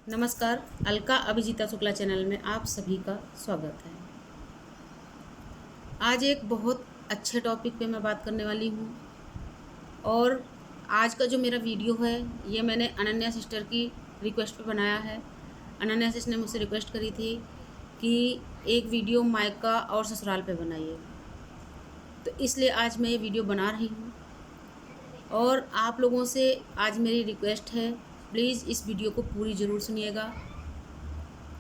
नमस्कार। अलका अभिजीता शुक्ला चैनल में आप सभी का स्वागत है। आज एक बहुत अच्छे टॉपिक पे मैं बात करने वाली हूँ और आज का जो मेरा वीडियो है ये मैंने अनन्या सिस्टर की रिक्वेस्ट पे बनाया है। अनन्या सिस्टर ने मुझसे रिक्वेस्ट करी थी कि एक वीडियो मायका और ससुराल पे बनाइए, तो इसलिए आज मैं ये वीडियो बना रही हूँ और आप लोगों से आज मेरी रिक्वेस्ट है, प्लीज़ इस वीडियो को पूरी ज़रूर सुनिएगा।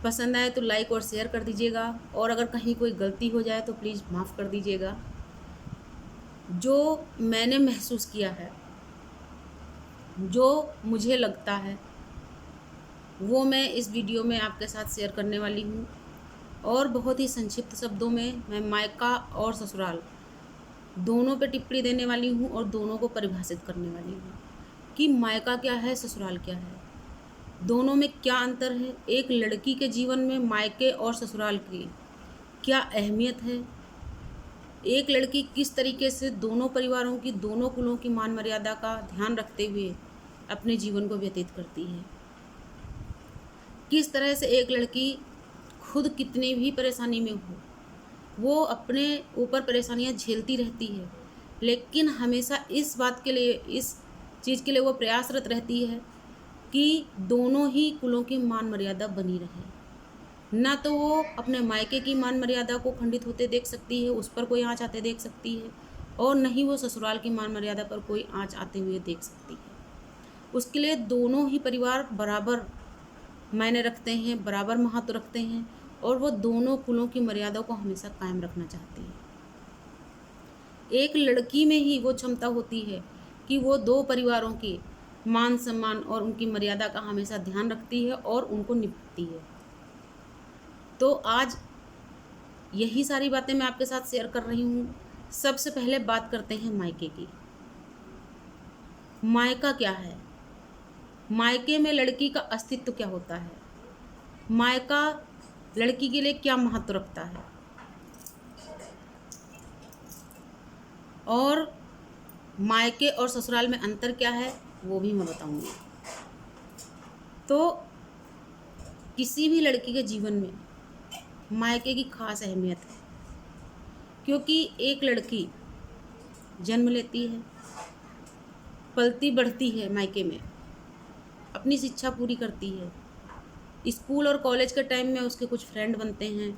पसंद आए तो लाइक और शेयर कर दीजिएगा और अगर कहीं कोई गलती हो जाए तो प्लीज़ माफ़ कर दीजिएगा। जो मैंने महसूस किया है, जो मुझे लगता है, वो मैं इस वीडियो में आपके साथ शेयर करने वाली हूँ और बहुत ही संक्षिप्त शब्दों में मैं मायका और ससुराल दोनों पे टिप्पणी देने वाली हूँ और दोनों को परिभाषित करने वाली हूँ कि मायका क्या है, ससुराल क्या है, दोनों में क्या अंतर है, एक लड़की के जीवन में मायके और ससुराल की क्या अहमियत है, एक लड़की किस तरीके से दोनों परिवारों की, दोनों कुलों की मान मर्यादा का ध्यान रखते हुए अपने जीवन को व्यतीत करती है, किस तरह से एक लड़की खुद कितनी भी परेशानी में हो वो अपने ऊपर परेशानियां झेलती रहती है, लेकिन हमेशा इस बात के लिए, इस चीज़ के लिए वो प्रयासरत रहती है कि दोनों ही कुलों की मान मर्यादा बनी रहे। ना तो वो अपने मायके की मान मर्यादा को खंडित होते देख सकती है, उस पर कोई आँच आते देख सकती है, और न ही वो ससुराल की मान मर्यादा पर कोई आँच आते हुए देख सकती है। उसके लिए दोनों ही परिवार बराबर मायने रखते हैं, बराबर महत्व रखते हैं और वो दोनों कुलों की मर्यादा को हमेशा कायम रखना चाहती है। एक लड़की में ही वो क्षमता होती है कि वो दो परिवारों की मान सम्मान और उनकी मर्यादा का हमेशा ध्यान रखती है और उनको निभाती है। तो आज यही सारी बातें मैं आपके साथ शेयर कर रही हूँ। सबसे पहले बात करते हैं मायके की। मायका क्या है? मायके में लड़की का अस्तित्व क्या होता है? मायका लड़की के लिए क्या महत्व रखता है? और मायके और ससुराल में अंतर क्या है वो भी मैं बताऊंगी। तो किसी भी लड़की के जीवन में मायके की खास अहमियत है, क्योंकि एक लड़की जन्म लेती है, पलती बढ़ती है मायके में, अपनी शिक्षा पूरी करती है, स्कूल और कॉलेज के टाइम में उसके कुछ फ्रेंड बनते हैं,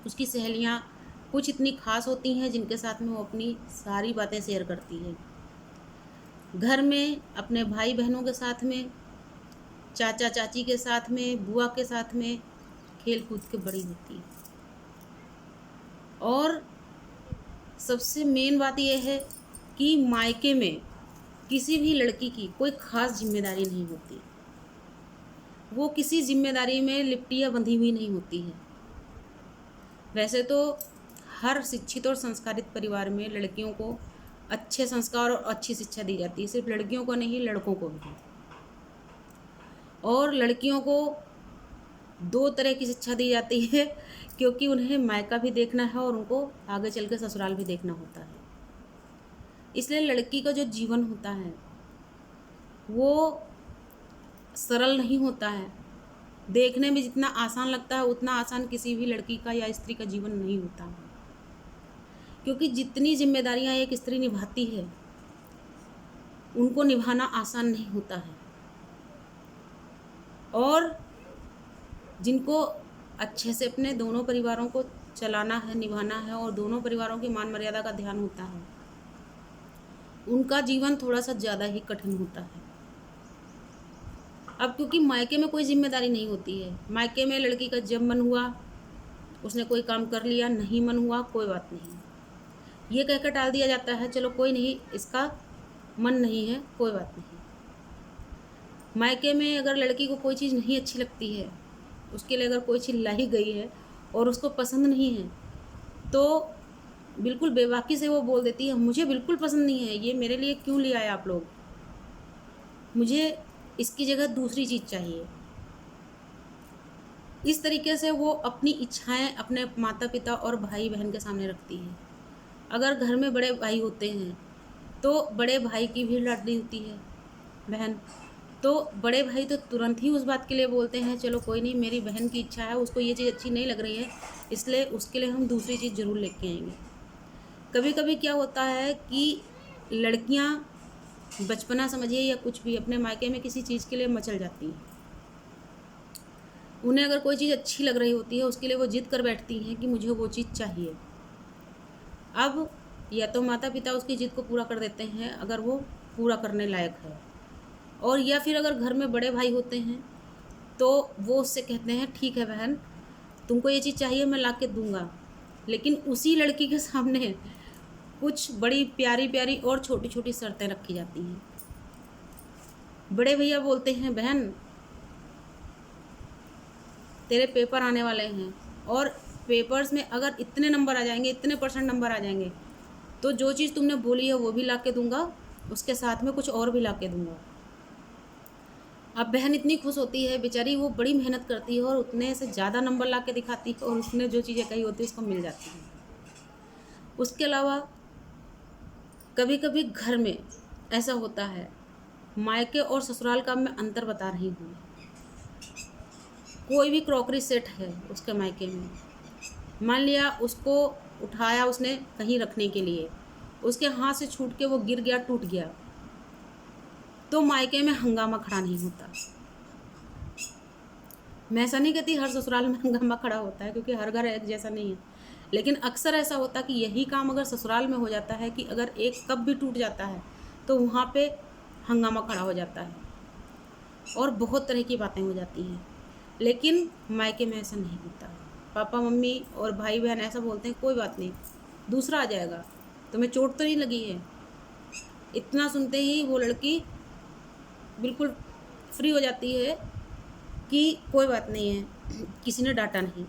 उसकी सहेलियां कुछ इतनी खास होती हैं जिनके साथ में वो अपनी सारी बातें शेयर करती है। घर में अपने भाई बहनों के साथ में, चाचा चाची के साथ में, बुआ के साथ में खेल कूद के बड़ी होती है। और सबसे मेन बात यह है कि मायके में किसी भी लड़की की कोई खास जिम्मेदारी नहीं होती, वो किसी जिम्मेदारी में लिपटी या बंधी हुई नहीं होती है। वैसे तो हर शिक्षित और संस्कारित परिवार में लड़कियों को अच्छे संस्कार और अच्छी शिक्षा दी जाती है, सिर्फ लड़कियों को नहीं, लड़कों को भी। और लड़कियों को दो तरह की शिक्षा दी जाती है, क्योंकि उन्हें मायका भी देखना है और उनको आगे चल के ससुराल भी देखना होता है। इसलिए लड़की का जो जीवन होता है वो सरल नहीं होता है। देखने में जितना आसान लगता है उतना आसान किसी भी लड़की का या स्त्री का जीवन नहीं होता है, क्योंकि जितनी जिम्मेदारियां एक स्त्री निभाती है उनको निभाना आसान नहीं होता है। और जिनको अच्छे से अपने दोनों परिवारों को चलाना है, निभाना है और दोनों परिवारों की मान मर्यादा का ध्यान होता है, उनका जीवन थोड़ा सा ज़्यादा ही कठिन होता है। अब क्योंकि मायके में कोई जिम्मेदारी नहीं होती है, मायके में लड़की का जब मन हुआ उसने कोई काम कर लिया, नहीं मन हुआ कोई बात नहीं, ये कहकर टाल दिया जाता है, चलो कोई नहीं, इसका मन नहीं है, कोई बात नहीं। मायके में अगर लड़की को कोई चीज़ नहीं अच्छी लगती है, उसके लिए अगर कोई चीज़ लाई गई है और उसको पसंद नहीं है, तो बिल्कुल बेबाकी से वो बोल देती है, मुझे बिल्कुल पसंद नहीं है, ये मेरे लिए क्यों ले आए आप लोग, मुझे इसकी जगह दूसरी चीज़ चाहिए। इस तरीके से वो अपनी इच्छाएं अपने माता पिता और भाई बहन के सामने रखती है। अगर घर में बड़े भाई होते हैं तो बड़े भाई की भी लाडली होती है बहन, तो बड़े भाई तो तुरंत ही उस बात के लिए बोलते हैं चलो कोई नहीं, मेरी बहन की इच्छा है, उसको ये चीज़ अच्छी नहीं लग रही है, इसलिए उसके लिए हम दूसरी चीज़ ज़रूर लेके आएंगे। कभी कभी क्या होता है कि लड़कियां बचपना समझिए या कुछ भी अपने मायके में किसी चीज़ के लिए मचल जाती हैं। उन्हें अगर कोई चीज़ अच्छी लग रही होती है उसके लिए वो जिद कर बैठती हैं कि मुझे वो चीज़ चाहिए। अब या तो माता पिता उसकी जिद को पूरा कर देते हैं अगर वो पूरा करने लायक है, और या फिर अगर घर में बड़े भाई होते हैं तो वो उससे कहते हैं ठीक है बहन, तुमको ये चीज़ चाहिए मैं ला के दूँगा। लेकिन उसी लड़की के सामने कुछ बड़ी प्यारी प्यारी और छोटी छोटी शर्तें रखी जाती हैं। बड़े भैया बोलते हैं बहन तेरे पेपर आने वाले हैं, और पेपर्स में अगर इतने नंबर आ जाएंगे, इतने % नंबर आ जाएंगे, तो जो चीज़ तुमने बोली है वो भी ला के दूँगा, उसके साथ में कुछ और भी ला के दूँगा। अब बहन इतनी खुश होती है बेचारी, वो बड़ी मेहनत करती है और उतने से ज़्यादा नंबर ला के दिखाती है और उसने जो चीज़ें कही होती है उसको मिल जाती है। उसके अलावा कभी कभी घर में ऐसा होता है, मायके और ससुराल का मैं अंतर बता रही हूँ। कोई भी क्रॉकरी सेट है उसके मायके में, मान लिया उसको उठाया उसने कहीं रखने के लिए, उसके हाथ से छूट के वो गिर गया, टूट गया, तो मायके में हंगामा खड़ा नहीं होता। मैं ऐसा नहीं कहती हर ससुराल में हंगामा खड़ा होता है, क्योंकि हर घर एक जैसा नहीं है, लेकिन अक्सर ऐसा होता कि यही काम अगर ससुराल में हो जाता है कि अगर एक कप भी टूट जाता है तो वहाँ पे हंगामा खड़ा हो जाता है और बहुत तरह की बातें हो जाती हैं। लेकिन मायके में ऐसा नहीं होता। पापा मम्मी और भाई बहन ऐसा बोलते हैं कोई बात नहीं, दूसरा आ जाएगा, तुम्हें चोट तो नहीं लगी है। इतना सुनते ही वो लड़की बिल्कुल फ्री हो जाती है कि कोई बात नहीं है, किसी ने डांटा नहीं।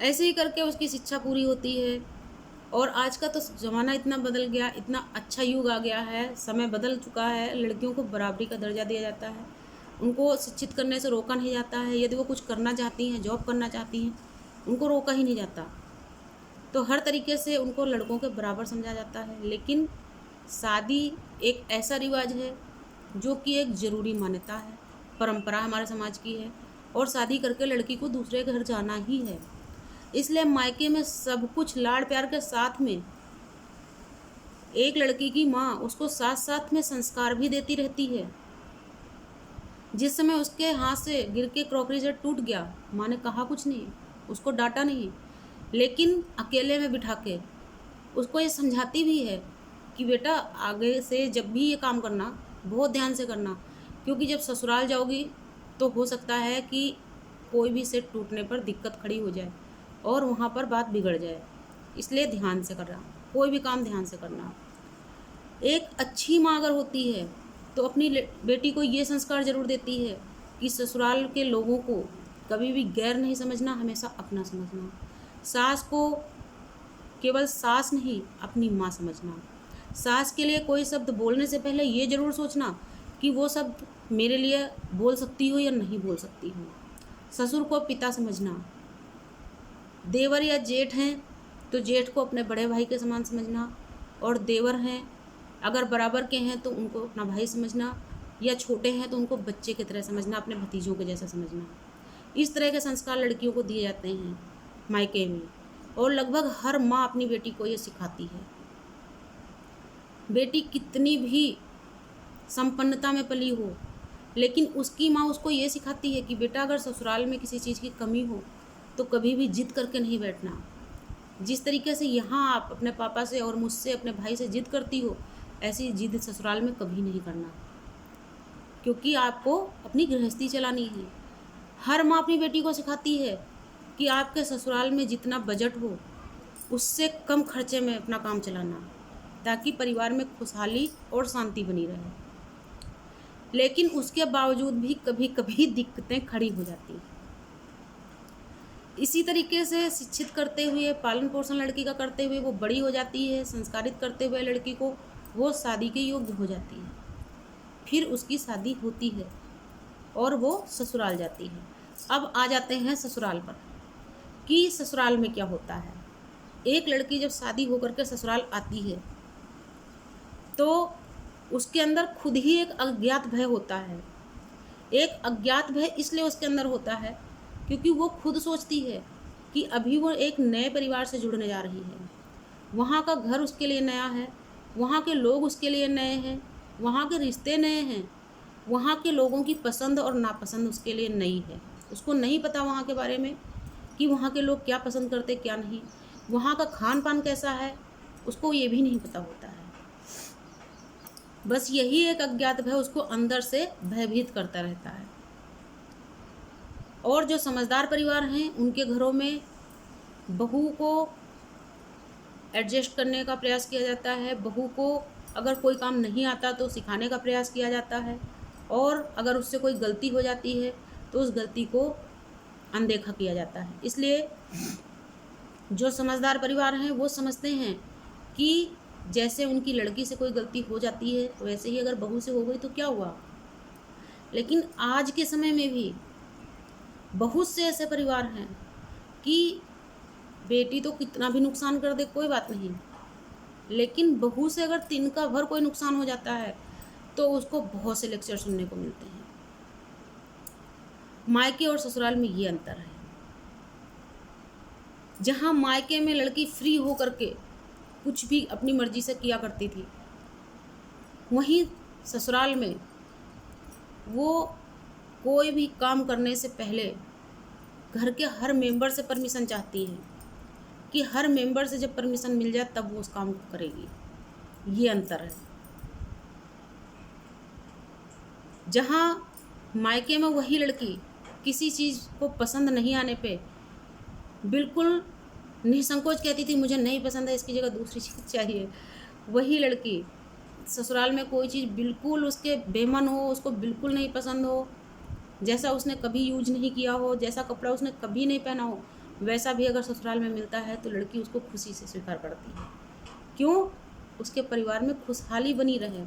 ऐसे ही करके उसकी शिक्षा पूरी होती है। और आज का तो ज़माना इतना बदल गया, इतना अच्छा युग आ गया है, समय बदल चुका है, लड़कियों को बराबरी का दर्जा दिया जाता है, उनको शिक्षित करने से रोका नहीं जाता है। यदि वो कुछ करना चाहती हैं, जॉब करना चाहती हैं, उनको रोका ही नहीं जाता। तो हर तरीके से उनको लड़कों के बराबर समझा जाता है। लेकिन शादी एक ऐसा रिवाज है जो कि एक ज़रूरी मान्यता है, परंपरा हमारे समाज की है, और शादी करके लड़की को दूसरे घर जाना ही है। इसलिए मायके में सब कुछ लाड़ प्यार के साथ में एक लड़की की माँ उसको साथ साथ में संस्कार भी देती रहती है। जिस समय उसके हाथ से गिर के क्रॉकरी सेट टूट गया, माँ ने कहा कुछ नहीं, उसको डांटा नहीं, लेकिन अकेले में बिठा के उसको ये समझाती भी है कि बेटा आगे से जब भी ये काम करना बहुत ध्यान से करना, क्योंकि जब ससुराल जाओगी तो हो सकता है कि कोई भी सेट टूटने पर दिक्कत खड़ी हो जाए और वहाँ पर बात बिगड़ जाए। इसलिए ध्यान से करना, कोई भी काम ध्यान से करना। एक अच्छी माँ अगर होती है तो अपनी बेटी को ये संस्कार जरूर देती है कि ससुराल के लोगों को कभी भी गैर नहीं समझना, हमेशा अपना समझना। सास को केवल सास नहीं, अपनी माँ समझना। सास के लिए कोई शब्द बोलने से पहले ये ज़रूर सोचना कि वो शब्द मेरे लिए बोल सकती हो या नहीं बोल सकती हो। ससुर को पिता समझना। देवर या जेठ हैं तो जेठ को अपने बड़े भाई के समान समझना, और देवर हैं अगर बराबर के हैं तो उनको अपना भाई समझना, या छोटे हैं तो उनको बच्चे की तरह समझना, अपने भतीजों के जैसा समझना। इस तरह के संस्कार लड़कियों को दिए जाते हैं मायके में, और लगभग हर माँ अपनी बेटी को ये सिखाती है। बेटी कितनी भी संपन्नता में पली हो, लेकिन उसकी माँ उसको ये सिखाती है कि बेटा अगर ससुराल में किसी चीज़ की कमी हो तो कभी भी जिद करके नहीं बैठना। जिस तरीके से यहाँ आप अपने पापा से और मुझसे अपने भाई से जिद करती हो, ऐसी जिद ससुराल में कभी नहीं करना, क्योंकि आपको अपनी गृहस्थी चलानी है। हर माँ अपनी बेटी को सिखाती है कि आपके ससुराल में जितना बजट हो उससे कम खर्चे में अपना काम चलाना, ताकि परिवार में खुशहाली और शांति बनी रहे। लेकिन उसके बावजूद भी कभी कभी दिक्कतें खड़ी हो जाती हैं। इसी तरीके से शिक्षित करते हुए, पालन पोषण लड़की का करते हुए वो बड़ी हो जाती है। संस्कारित करते हुए लड़की को वो शादी के योग्य हो जाती है। फिर उसकी शादी होती है और वो ससुराल जाती है। अब आ जाते हैं ससुराल पर कि ससुराल में क्या होता है। एक लड़की जब शादी होकर के ससुराल आती है तो उसके अंदर खुद ही एक अज्ञात भय होता है। एक अज्ञात भय इसलिए उसके अंदर होता है क्योंकि वो खुद सोचती है कि अभी वो एक नए परिवार से जुड़ने जा रही है। वहाँ का घर उसके लिए नया है, वहाँ के लोग उसके लिए नए हैं, वहाँ के रिश्ते नए हैं, वहाँ के लोगों की पसंद और नापसंद उसके लिए नई है। उसको नहीं पता वहाँ के बारे में कि वहाँ के लोग क्या पसंद करते क्या नहीं, वहाँ का खान पान कैसा है, उसको ये भी नहीं पता होता है। बस यही एक अज्ञात भय उसको अंदर से भयभीत करता रहता है। और जो समझदार परिवार हैं उनके घरों में बहू को एडजस्ट करने का प्रयास किया जाता है। बहू को अगर कोई काम नहीं आता तो सिखाने का प्रयास किया जाता है, और अगर उससे कोई गलती हो जाती है तो उस गलती को अनदेखा किया जाता है। इसलिए जो समझदार परिवार हैं वो समझते हैं कि जैसे उनकी लड़की से कोई गलती हो जाती है वैसे ही अगर बहू से हो गई तो क्या हुआ। लेकिन आज के समय में भी बहुत से ऐसे परिवार हैं कि बेटी तो कितना भी नुकसान कर दे कोई बात नहीं, लेकिन बहू से अगर तिनका भर कोई नुकसान हो जाता है तो उसको बहुत से लेक्चर सुनने को मिलते हैं। मायके और ससुराल में ये अंतर है। जहाँ मायके में लड़की फ्री हो करके कुछ भी अपनी मर्जी से किया करती थी, वहीं ससुराल में वो कोई भी काम करने से पहले घर के हर मेंबर से परमिशन चाहती है कि हर मेंबर से जब परमिशन मिल जाए तब वो उस काम को करेगी। ये अंतर है। जहाँ मायके में वही लड़की किसी चीज़ को पसंद नहीं आने पे बिल्कुल निसंकोच कहती थी मुझे नहीं पसंद है, इसकी जगह दूसरी चीज़ चाहिए, वही लड़की ससुराल में कोई चीज़ बिल्कुल उसके बेमन हो, उसको बिल्कुल नहीं पसंद हो, जैसा उसने कभी यूज नहीं किया हो, जैसा कपड़ा उसने कभी नहीं पहना हो, वैसा भी अगर ससुराल में मिलता है तो लड़की उसको खुशी से स्वीकार करती है। क्यों? उसके परिवार में खुशहाली बनी रहे,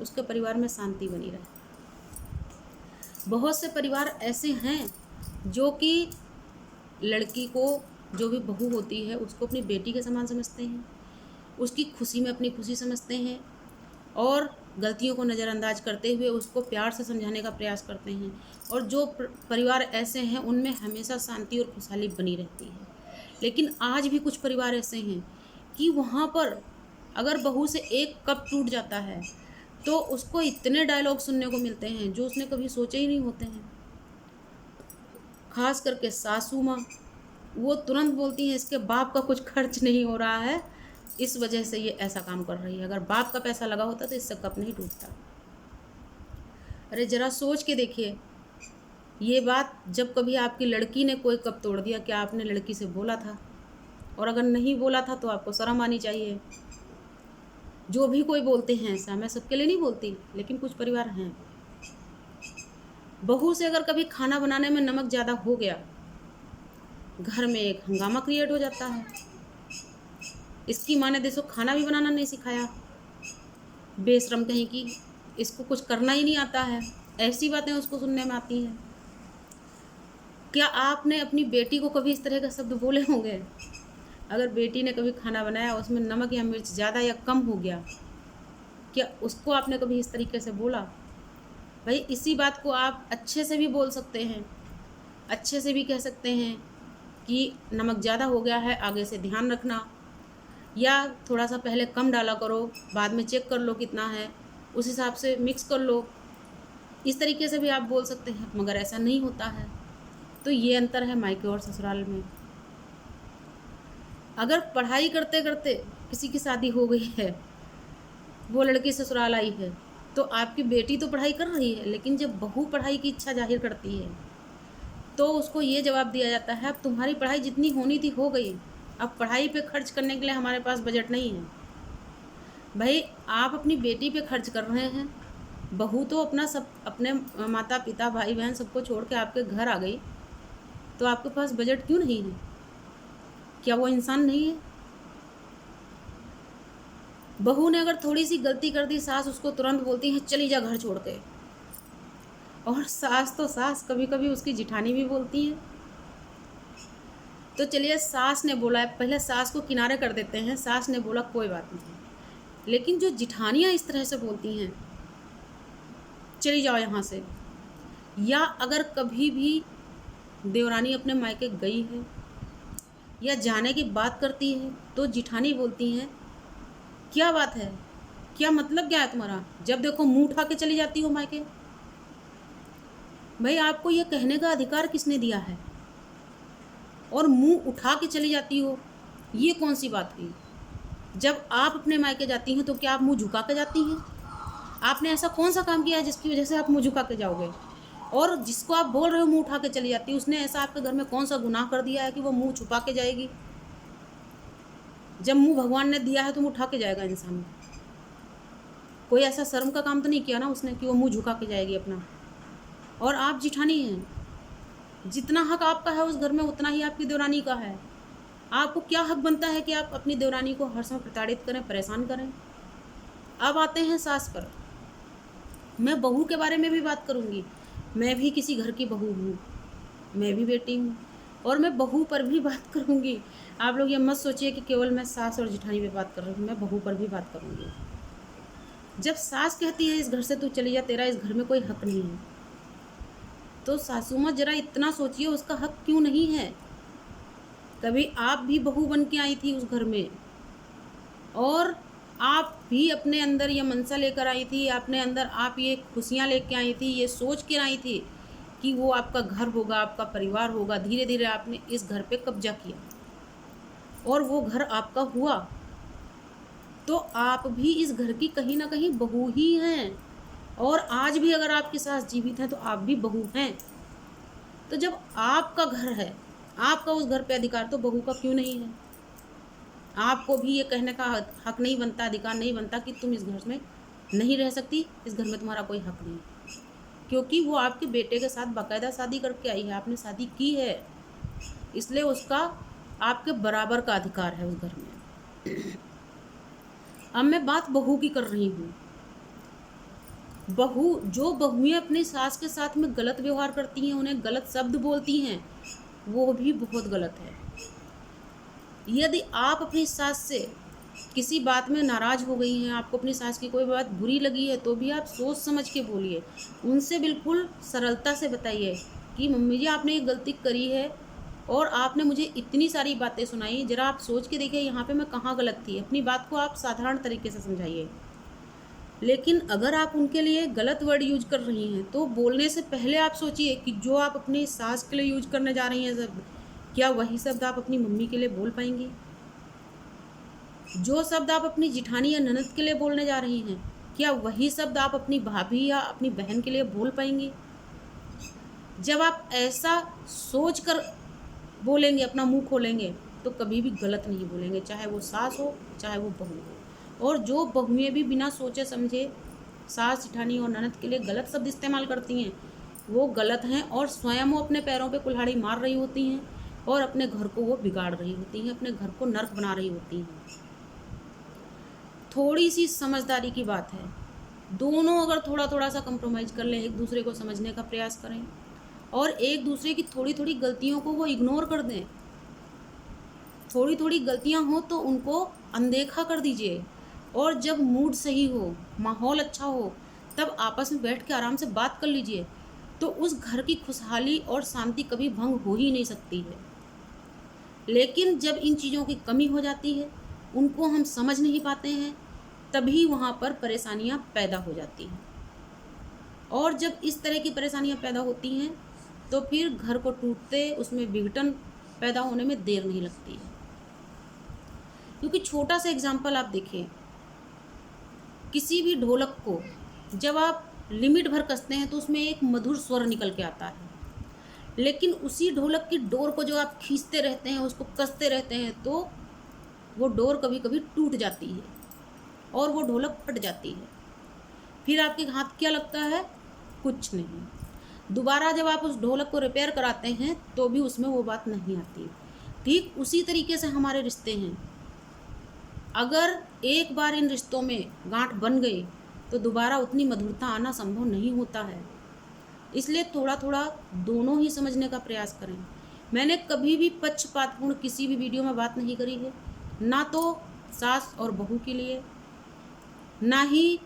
उसके परिवार में शांति बनी रहे। बहुत से परिवार ऐसे हैं जो कि लड़की को, जो भी बहू होती है, उसको अपनी बेटी के समान समझते हैं, उसकी खुशी में अपनी खुशी समझते हैं, और गलतियों को नज़रअंदाज करते हुए उसको प्यार से समझाने का प्रयास करते हैं। और जो परिवार ऐसे हैं उनमें हमेशा शांति और खुशहाली बनी रहती है। लेकिन आज भी कुछ परिवार ऐसे हैं कि वहाँ पर अगर बहू से एक कप टूट जाता है तो उसको इतने डायलॉग सुनने को मिलते हैं जो उसने कभी सोचे ही नहीं होते हैं। खास करके सासू माँ, वो तुरंत बोलती हैं इसके बाप का कुछ खर्च नहीं हो रहा है, इस वजह से ये ऐसा काम कर रही है। अगर बाप का पैसा लगा होता तो इससे कप नहीं टूटता। अरे ज़रा सोच के देखिए, ये बात जब कभी आपकी लड़की ने कोई कप तोड़ दिया, क्या आपने लड़की से बोला था? और अगर नहीं बोला था तो आपको शर्म आनी चाहिए। जो भी कोई बोलते हैं ऐसा, मैं सबके लिए नहीं बोलती, लेकिन कुछ परिवार हैं। बहू से अगर कभी खाना बनाने में नमक ज़्यादा हो गया, घर में एक हंगामा क्रिएट हो जाता है। इसकी माँ ने देखो खाना भी बनाना नहीं सिखाया, बेशरम कहीं की, इसको कुछ करना ही नहीं आता है, ऐसी बातें उसको सुनने में आती हैं। क्या आपने अपनी बेटी को कभी इस तरह का शब्द बोले होंगे? अगर बेटी ने कभी खाना बनाया, उसमें नमक या मिर्च ज़्यादा या कम हो गया, क्या उसको आपने कभी इस तरीके से बोला? भाई इसी बात को आप अच्छे से भी बोल सकते हैं, अच्छे से भी कह सकते हैं कि नमक ज़्यादा हो गया है, आगे से ध्यान रखना, या थोड़ा सा पहले कम डाला करो, बाद में चेक कर लो कितना है, उस हिसाब से मिक्स कर लो। इस तरीके से भी आप बोल सकते हैं, मगर ऐसा नहीं होता है। तो ये अंतर है मायके और ससुराल में। अगर पढ़ाई करते करते किसी की शादी हो गई है, वो लड़की ससुराल आई है, तो आपकी बेटी तो पढ़ाई कर रही है, लेकिन जब बहू पढ़ाई की इच्छा जाहिर करती है तो उसको ये जवाब दिया जाता है अब तुम्हारी पढ़ाई जितनी होनी थी हो गई, अब पढ़ाई पे खर्च करने के लिए हमारे पास बजट नहीं है। भाई आप अपनी बेटी पे खर्च कर रहे हैं, बहू तो अपना सब, अपने माता पिता भाई बहन सबको छोड़ के आपके घर आ गई, तो आपके पास बजट क्यों नहीं है? क्या वो इंसान नहीं है? बहू ने अगर थोड़ी सी गलती कर दी, सास उसको तुरंत बोलती है चली जा घर छोड़ के। और सास तो सास, कभी कभी उसकी जिठानी भी बोलती है। तो चलिए सास ने बोला है, पहले सास को किनारे कर देते हैं, सास ने बोला कोई बात नहीं, लेकिन जो जिठानियाँ इस तरह से बोलती हैं चली जाओ यहाँ से। या अगर कभी भी देवरानी अपने मायके गई है या जाने की बात करती है तो जिठानी बोलती हैं, क्या बात है, क्या मतलब क्या है तुम्हारा, जब देखो मुंह उठा के चली जाती हो मायके। भाई आपको ये कहने का अधिकार किसने दिया है? और मुंह उठा के चली जाती हो, ये कौन सी बात हुई? जब आप अपने मायके जाती हैं तो क्या आप मुंह झुका के जाती हैं? आपने ऐसा कौन सा काम किया है जिसकी वजह से आप मुंह झुका के जाओगे? और जिसको आप बोल रहे हो मुंह उठा के चली जाती है, उसने ऐसा आपके घर में कौन सा गुनाह कर दिया है कि वो मुंह छुपा के जाएगी? जब मुंह भगवान ने दिया है तो मुंह उठा के जाएगा इंसान। कोई ऐसा शर्म का काम तो नहीं किया ना उसने कि वो मुंह झुका के जाएगी अपना। और आप जिठानी हैं, जितना हक आपका है उस घर में उतना ही आपकी देवरानी का है। आपको क्या हक बनता है कि आप अपनी देवरानी को हर समय प्रताड़ित करें, परेशान करें? अब आते हैं सास पर। मैं बहू के बारे में भी बात करूंगी। मैं भी किसी घर की बहू हूँ, मैं भी बेटी हूँ, और मैं बहू पर भी बात करूंगी। आप लोग ये मत सोचिए कि केवल मैं सास और जिठानी पे बात कर रही हूँ, मैं बहू पर भी बात करूंगी। जब सास कहती है इस घर से तू चली जा, तेरा इस घर में कोई हक नहीं है, तो सासू माँ जरा इतना सोचिए उसका हक क्यों नहीं है। कभी आप भी बहू बन के आई थी उस घर में, और आप भी अपने अंदर ये मनसा लेकर आई थी, अपने अंदर आप ये खुशियाँ लेके आई थी, ये सोच के आई थी कि वो आपका घर होगा, आपका परिवार होगा। धीरे धीरे आपने इस घर पे कब्जा किया और वो घर आपका हुआ, तो आप भी इस घर की कहीं ना कहीं बहू ही हैं। और आज भी अगर आपकी सास जीवित है तो आप भी बहू हैं। तो जब आपका घर है, आपका उस घर पे अधिकार, तो बहू का क्यों नहीं है? आपको भी ये कहने का हक नहीं बनता, अधिकार नहीं बनता कि तुम इस घर में नहीं रह सकती, इस घर में तुम्हारा कोई हक नहीं, क्योंकि वो आपके बेटे के साथ बाकायदा शादी करके आई है, आपने शादी की है, इसलिए उसका आपके बराबर का अधिकार है उस घर में। अब मैं बात बहू की कर रही हूँ। जो बहुएं अपनी सास के साथ में गलत व्यवहार करती हैं, उन्हें गलत शब्द बोलती हैं, वो भी बहुत गलत है। यदि आप अपनी सास से किसी बात में नाराज हो गई हैं, आपको अपनी सास की कोई बात बुरी लगी है, तो भी आप सोच समझ के बोलिए। उनसे बिल्कुल सरलता से बताइए कि मम्मी जी आपने ये गलती करी है और आपने मुझे इतनी सारी बातें सुनाई, जरा आप सोच के देखिए यहाँ पे मैं कहाँ गलत थी। अपनी बात को आप साधारण तरीके से समझाइए। लेकिन अगर आप उनके लिए गलत वर्ड यूज कर रही हैं तो बोलने से पहले आप सोचिए कि जो आप अपनी सास के लिए यूज करने जा रही हैं शब्द, क्या वही शब्द आप अपनी मम्मी के लिए बोल पाएंगी? जो शब्द आप अपनी जिठानी या ननद के लिए बोलने जा रही हैं, क्या वही शब्द आप अपनी भाभी या अपनी बहन के लिए बोल पाएंगी? जब आप ऐसा सोच कर बोलेंगे, अपना मुंह खोलेंगे, तो कभी भी गलत नहीं बोलेंगे, चाहे वो सास हो चाहे वो बहू हो। और जो बहुएं भी बिना सोचे समझे सास, जिठानी और ननद के लिए गलत शब्द इस्तेमाल करती हैं, वो गलत हैं और स्वयं वो अपने पैरों पे कुल्हाड़ी मार रही होती हैं और अपने घर को वो बिगाड़ रही होती हैं, अपने घर को नर्क बना रही होती हैं। थोड़ी सी समझदारी की बात है, दोनों अगर थोड़ा थोड़ा सा कंप्रोमाइज़ कर लें, एक दूसरे को समझने का प्रयास करें और एक दूसरे की थोड़ी थोड़ी गलतियों को वो इग्नोर कर दें। थोड़ी थोड़ी गलतियां हो तो उनको अनदेखा कर दीजिए, और जब मूड सही हो, माहौल अच्छा हो, तब आपस में बैठ के आराम से बात कर लीजिए। तो उस घर की खुशहाली और शांति कभी भंग हो ही नहीं सकती है। लेकिन जब इन चीज़ों की कमी हो जाती है, उनको हम समझ नहीं पाते हैं, तभी वहाँ पर परेशानियाँ पैदा हो जाती हैं। और जब इस तरह की परेशानियाँ पैदा होती हैं तो फिर घर को टूटते, उसमें विघटन पैदा होने में देर नहीं लगती है। क्योंकि छोटा सा एग्जाम्पल आप देखिए, किसी भी ढोलक को जब आप लिमिट भर कसते हैं तो उसमें एक मधुर स्वर निकल के आता है, लेकिन उसी ढोलक की डोर को जो आप खींचते रहते हैं, उसको कसते रहते हैं, तो वो डोर कभी कभी टूट जाती है और वो ढोलक फट जाती है। फिर आपके हाथ क्या लगता है? कुछ नहीं। दोबारा जब आप उस ढोलक को रिपेयर कराते हैं तो भी उसमें वो बात नहीं आती। ठीक उसी तरीके से हमारे रिश्ते हैं, अगर एक बार इन रिश्तों में गांठ बन गई तो दोबारा उतनी मधुरता आना संभव नहीं होता है। इसलिए थोड़ा थोड़ा दोनों ही समझने का प्रयास करें। मैंने कभी भी पक्षपातपूर्ण किसी भी वीडियो में बात नहीं करी है, ना तो सास और बहू के लिए, ना ही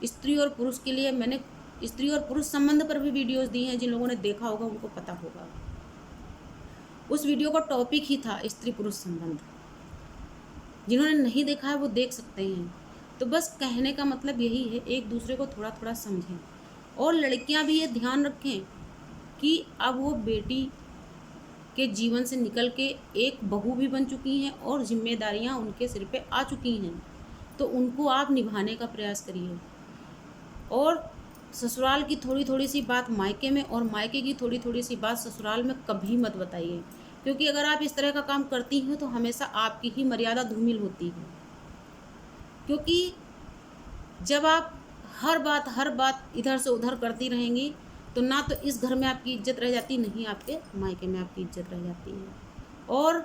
स्त्री और पुरुष के लिए मैंने स्त्री और पुरुष संबंध पर भी वीडियोस दी हैं, जिन लोगों ने देखा होगा उनको पता होगा। उस वीडियो का टॉपिक ही था स्त्री पुरुष संबंध। जिन्होंने नहीं देखा है वो देख सकते हैं। तो बस कहने का मतलब यही है, एक दूसरे को थोड़ा थोड़ा समझें। और लड़कियां भी ये ध्यान रखें कि अब वो बेटी के जीवन से निकल के एक बहू भी बन चुकी हैं और जिम्मेदारियां उनके सिर पे आ चुकी हैं, तो उनको आप निभाने का प्रयास करिए। और ससुराल की थोड़ी थोड़ी सी बात मायके में और मायके की थोड़ी थोड़ी सी बात ससुराल में कभी मत बताइए, क्योंकि अगर आप इस तरह का काम करती हैं तो हमेशा आपकी ही मर्यादा धूमिल होती है। क्योंकि जब आप हर बात इधर से उधर करती रहेंगी तो ना तो इस घर में आपकी इज्जत रह जाती, नहीं आपके मायके में आपकी इज्जत रह जाती है। और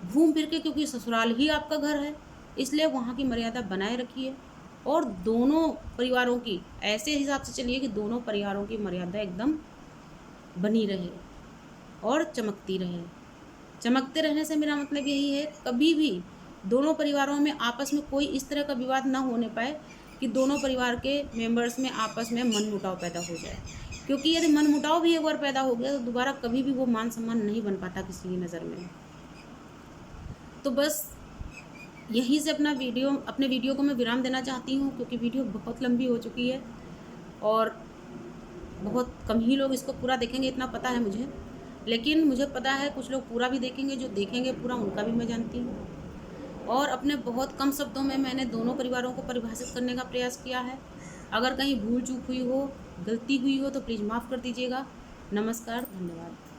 घूम फिर के, क्योंकि ससुराल ही आपका घर है, इसलिए वहाँ की मर्यादा बनाए रखिए। और दोनों परिवारों की ऐसे हिसाब से चलिए कि दोनों परिवारों की मर्यादा एकदम बनी रहे और चमकती रहे। चमकते रहने से मेरा मतलब यही है, कभी भी दोनों परिवारों में आपस में कोई इस तरह का विवाद ना होने पाए कि दोनों परिवार के मेंबर्स में आपस में मनमुटाव पैदा हो जाए। क्योंकि यदि मनमुटाव भी एक बार पैदा हो गया तो दोबारा कभी भी वो मान सम्मान नहीं बन पाता किसी की नज़र में। तो बस यहीं से अपने वीडियो को मैं विराम देना चाहती हूँ, क्योंकि वीडियो बहुत लंबी हो चुकी है और बहुत कम ही लोग इसको पूरा देखेंगे, इतना पता है मुझे। लेकिन मुझे पता है कुछ लोग पूरा भी देखेंगे, जो देखेंगे पूरा उनका भी मैं जानती हूँ। और अपने बहुत कम शब्दों में मैंने दोनों परिवारों को परिभाषित करने का प्रयास किया है। अगर कहीं भूल चूक हुई हो, गलती हुई हो तो प्लीज़ माफ़ कर दीजिएगा। नमस्कार, धन्यवाद।